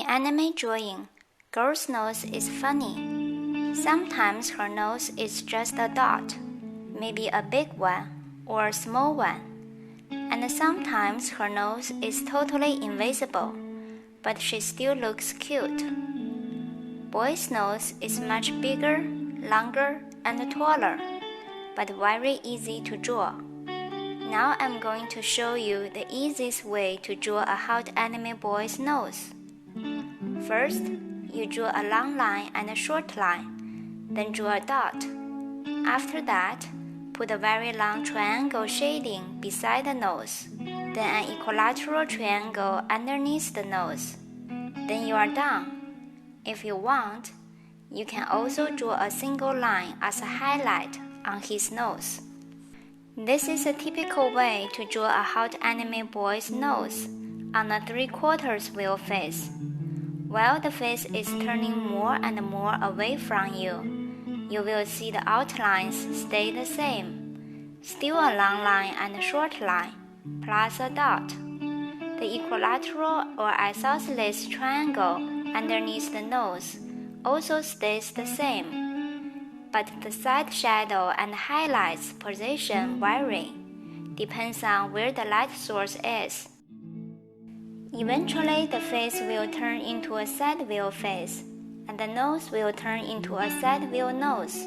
anime drawing, girl's nose is funny. Sometimes her nose is just a dot, maybe a big one or a small one. And sometimes her nose is totally invisible, but she still looks cute. Boy's nose is much bigger, longer, and taller, but very easy to draw. Now I'm going to show you the easiest way to draw a hot anime boy's nose. First, you draw a long line and a short line, then draw a dot. After that, put a very long triangle shading beside the nose, then an equilateral triangle underneath the nose. Then you are done. If you want, you can also draw a single line as a highlight on his nose. This is a typical way to draw a hot anime boy's nose on a 3/4 wheel face. While the face is turning more and more away from you, you will see the outlines stay the same. Still a long line and a short line, plus a dot. The equilateral or isosceles triangle underneath the nose also stays the same, but the side shadow and highlights position vary, depends on where the light source is. Eventually, the face will turn into a side view face, and the nose will turn into a side view nose.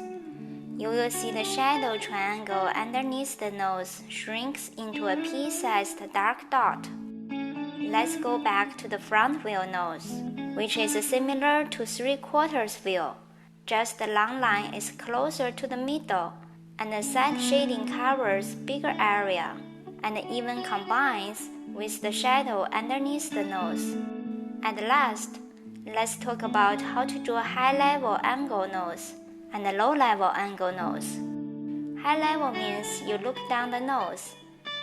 You will see the shadow triangle underneath the nose shrinks into a pea-sized dark dot. Let's go back to the front view nose, which is similar to 3/4 view. Just the long line is closer to the middle, and the side shading covers bigger area, and even combines with the shadow underneath the nose. At last, let's talk about how to draw high-level angle nose and a low-level angle nose. High level means you look down the nose,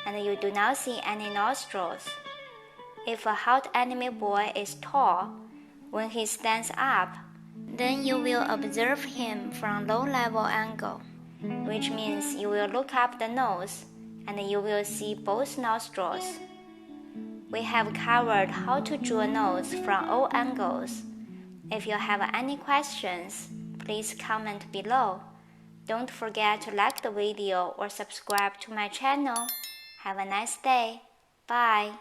and you do not see any nostrils. If a hot anime boy is tall, when he stands up, then you will observe him from low-level angle, which means you will look up the nose and you will see both nostrils. We have covered how to draw a nose from all angles. If you have any questions, please comment below. Don't forget to like the video or subscribe to my channel. Have a nice day. Bye.